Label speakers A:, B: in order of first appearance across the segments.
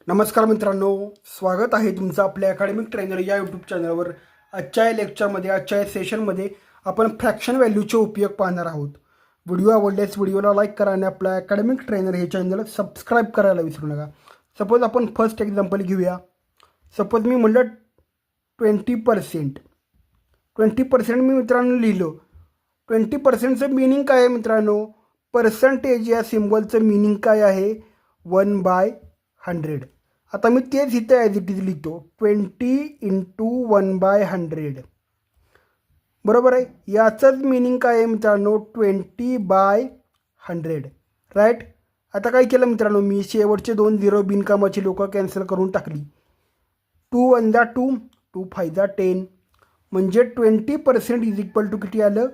A: नमस्कार मित्रांनो, स्वागत आहे तुमचं आपल्या अकॅडमिक ट्रेनर या यूट्यूब चॅनलवर. आजच्या लेक्चरमध्ये, आजच्या सेशनमध्ये आपण फ्रॅक्शन व्हॅल्यूचे उपयोग पाहणार आहोत. व्हिडिओ आवडल्यास व्हिडिओला लाईक करा आणि आपल्या अकॅडमिक ट्रेनर हे चॅनल सबस्क्राईब करायला विसरू नका. सपोज आपण फर्स्ट एक्झाम्पल घेऊया. सपोज मी म्हटलं 20%. 20% मी मित्रांनो लिहिलं. 20%चं मिनिंग काय आहे मित्रांनो? पर्सेंटेज या सिम्बॉलचं मिनिंग काय आहे? 1/100. आता मी तेच इथं ॲज इट इज लिहितो. 20 × 1/100. बरोबर आहे. याचंच मिनिंग काय आहे मित्रांनो? 20/100. राईट. आता काय केलं मित्रांनो, मी शेवटचे 2 0 बिनकामाची लोकं कॅन्सल करून टाकली. 2 × 1 2, 2 × 5 10. म्हणजे 20% इज इक्वल टू किती आलं?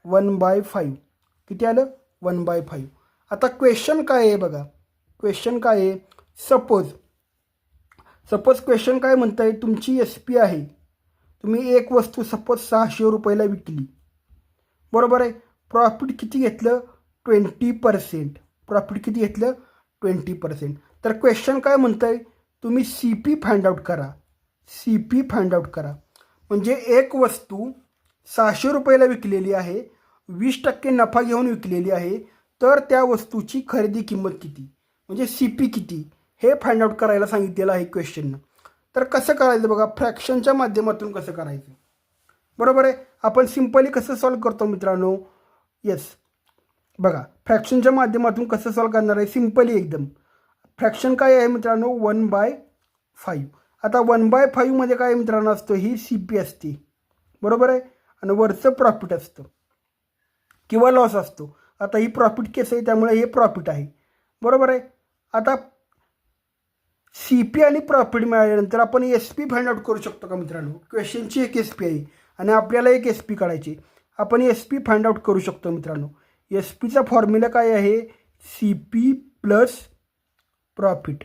A: 1/5. किती आलं? 1/5. आता क्वेश्चन काय आहे बघा. क्वेश्चन काय आहे? सपोज क्वेश्चन काय म्हणत आहे? तुमची SP आहे. तुम्ही एक वस्तू सपोज 600 रुपयाला विकली. बरोबर आहे. प्रॉफिट किती घेतलं? 20%. प्रॉफिट किती घेतलं? 20%. तर क्वेश्चन काय म्हणत आहे? तुम्ही CP फाइंड आउट करा. CP फाइंड आउट करा. म्हणजे एक वस्तू 600 रुपयाला विकलेली आहे, 20% नफा घेऊन विकलेली आहे, तर त्या वस्तूची खरेदी किंमत किती, म्हणजे CP किती, हे फाइंड आउट करायला सांगितलेलं आहे क्वेश्चननं. तर कसं करायचं बघा, फ्रॅक्शनच्या माध्यमातून कसं करायचं. बरोबर आहे. आपण सिम्पली कसं सॉल्व करतो मित्रांनो? येस, बघा फ्रॅक्शनच्या माध्यमातून कसं सॉल्व करणार आहे? सिम्पली एकदम. फ्रॅक्शन काय आहे मित्रांनो? 1/5. आता 1/5 मध्ये काय मित्रांनो असतं? ही CP असते. बरोबर आहे. आणि वरचं प्रॉफिट असतं किंवा लॉस असतो. आता ही प्रॉफिट केस आहे, त्यामुळे हे प्रॉफिट आहे. बरोबर आहे. आता CP आणि प्रॉफिट मिळाल्यानंतर आपण SP फाइंड आउट करू शकतो का मित्रांनो? क्वेश्चनची एक SP आहे आणि आपल्याला एक SP काढायची. आपण SP फाइंड आउट करू शकतो मित्रांनो. SPचा फॉर्म्युला काय आहे? CP plus profit.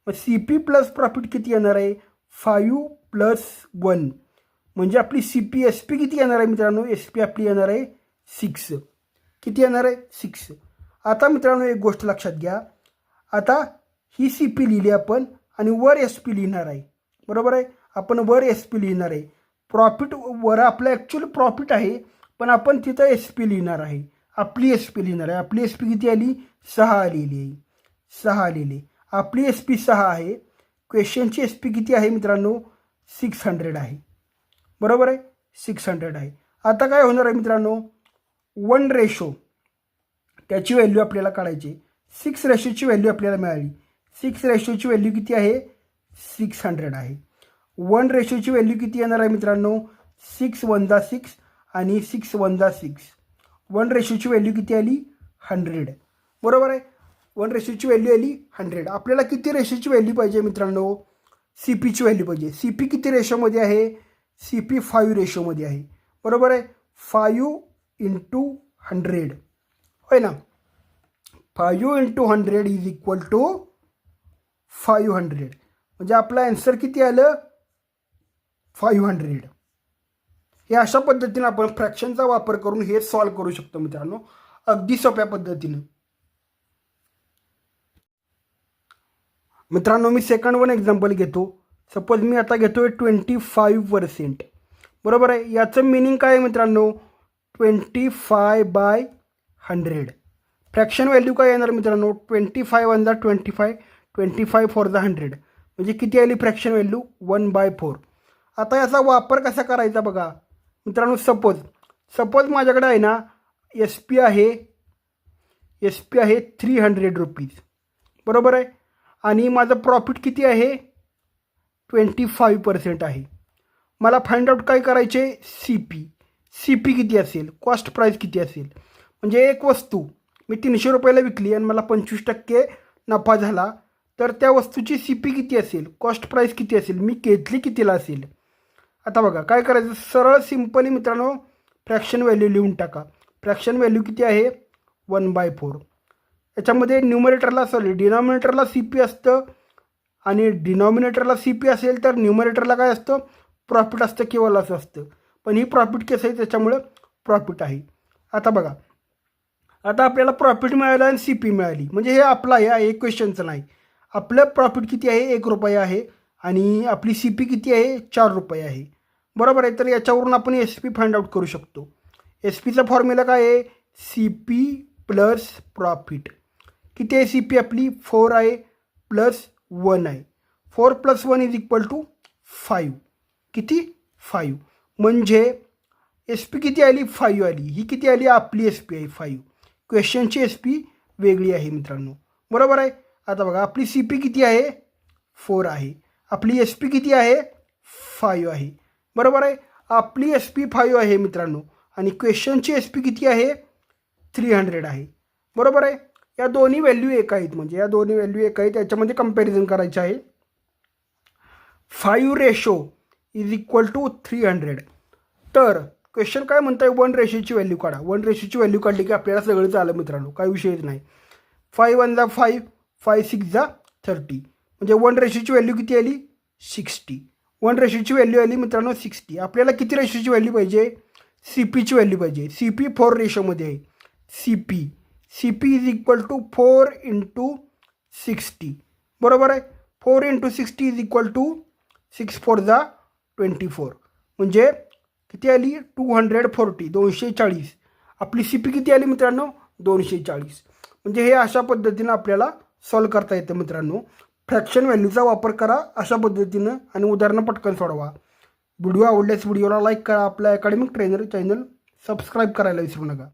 A: मग CP प्लस प्रॉफिट किती येणार आहे? 5 + 1. म्हणजे आपली CP SP किती येणार आहे मित्रांनो? SP आपली येणार आहे 6. किती येणार आहे? 6. आता मित्रांनो एक गोष्ट लक्षात घ्या. आता ही CP लिहिली आपण आणि वर SP लिहिणार आहे. बरोबर आहे. आपण वर SP लिहिणार आहे. प्रॉफिट वर आपलं ॲक्च्युअल प्रॉफिट आहे, पण आपण तिथं SP लिहिणार आहे. आपली SP लिहिणार आहे. आपली SP किती आली? 6 आलेली आहे. 6 आलेली. आपली SP 6 आहे. क्वेश्चनची SP किती आहे मित्रांनो? 600 आहे. बरोबर आहे. 600 आहे. आता काय होणार आहे मित्रांनो? 1 त्याची व्हॅल्यू आपल्याला काढायची. 6 व्हॅल्यू आपल्याला मिळाली. 6 व्हॅल्यू किती आहे? 600 आहे. 1 व्हॅल्यू किती येणार आहे मित्रांनो? 6 × 1 = 6 आणि 6 × 1 = 6. 1 व्हॅल्यू किती आली? 100. बरोबर आहे. 1 व्हॅल्यू आली 100. आपल्याला किती रेशोची व्हॅल्यू पाहिजे मित्रांनो? CPची व्हॅल्यू पाहिजे. CP किती रेशोमध्ये आहे? CP 5 रेशोमध्ये आहे. बरोबर आहे. 5 × 100 होय ना. 5 × 100 इज इक्वल टू 500. म्हणजे आपला आन्सर किती आलं? 500. हे अशा पद्धतीने आपण फ्रॅक्शनचा वापर करून हे सॉल्व करू शकतो मित्रांनो, अगदी सोप्या पद्धतीनं. मित्रांनो मी सेकंड वन एक्झाम्पल घेतो. सपोज मी आता घेतोय 25%. बरोबर आहे. याचं मिनिंग काय आहे मित्रांनो? 25/100. फ्रॅक्शन व्हॅल्यू काय येणार मित्रांनो? 25 × 1 = 25, 25 × 4 = 100. म्हणजे किती आली फ्रॅक्शन व्हॅल्यू? 1/4. आता याचा वापर कसा करायचा बघा मित्रांनो. सपोज माझ्याकडे आहे ना SP आहे 300 रुपीज. बरोबर आहे. आणि माझं प्रॉफिट किती आहे? 25% आहे. मला फाइंड आउट काय करायचे? CP किती असेल? कॉस्ट प्राईस किती असेल? म्हणजे एक वस्तू मी 300 रुपयाला विकली आणि मला 25% नफा झाला, तर त्या वस्तूची CP किती असेल? कॉस्ट प्राईस किती असेल? मी घेतली कितीला असेल? आता बघा काय करायचं. सरळ सिम्पली मित्रांनो फ्रॅक्शन व्हॅल्यू लिहून टाका. फ्रॅक्शन व्हॅल्यू किती आहे? 1/4. याच्यामध्ये डिनॉमिनेटरला CP असतं आणि डिनॉमिनेटरला CP असेल तर न्यूमरेटरला काय असतं? प्रॉफिट असतं किंवा लॉस असतं. पण ही प्रॉफिट केस आहे, त्याच्यामुळं प्रॉफिट आहे. आता बघा, आता आपल्याला प्रॉफिट मिळालं आणि CP मिळाली, म्हणजे हे आपला आहे, क्वेश्चनचं नाही. आपलं प्रॉफिट किती आहे 1 रुपया आहे आणि आपली सी पी किती आहे 4 रुपये आहे. बरोबर आहे. तर याच्यावरून आपण एस पी फाइंड आउट करू शकतो. एस पीचा फॉर्म्युला काय आहे सी पी प्लस प्रॉफिट. किती आहे सी पी आपली 4 आहे प्लस 1 आहे. 4 + 1 = 5. किती 5 म्हणजे एस पी किती आली 5 आली. ही किती आली आपली एस पी आहे 5. क्वेश्चनची एस पी वेगळी आहे मित्रांनो. बरोबर आहे. आता बघा आपली सी पी किती आहे 4 आहे. आपली एस पी किती आहे 5 आहे. बरोबर आहे. आपली एस पी 5 आहे मित्रांनो आणि क्वेश्चनची एस पी किती आहे 300 आहे. बरोबर आहे. या दोन्ही व्हॅल्यू एक आहेत म्हणजे या दोन्ही व्हॅल्यू एक आहेत. याच्यामध्ये कंपॅरिझन करायचं आहे. 5 = 300. तर क्वेश्चन काय म्हणताय 1 रेशोची व्हॅल्यू काढा. 1 रेशोची व्हॅल्यू काढली की आपल्याला सगळं झालं मित्रांनो. काही विषयच नाही. 5 × 1 = 5, 5 × 6 = 30 म्हणजे 1 रेशोची व्हॅल्यू किती आली 60. 1 रेशोची व्हॅल्यू आली मित्रांनो 60. आपल्याला किती रेशोची व्हॅल्यू पाहिजे सी पीची व्हॅल्यू पाहिजे. सी पी 4 रेशोमध्ये आहे. C P = 4 × 60. बरोबर आहे. 4 × 60 = 6 × 4 = 24 म्हणजे किती आली 240 240. आपली सी पी किती आली मित्रांनो 240. म्हणजे हे अशा पद्धतीनं आपल्याला सॉल्व करता येतं मित्रांनो. फ्रॅक्शन व्हॅल्यूचा वापर करा अशा पद्धतीनं आणि उदाहरणं पटकन सोडवा. व्हिडिओ आवडल्यास व्हिडिओला लाईक करा. आपल्या अकॅडमिक ट्रेनर चॅनल सबस्क्राईब करायला विसरू नका.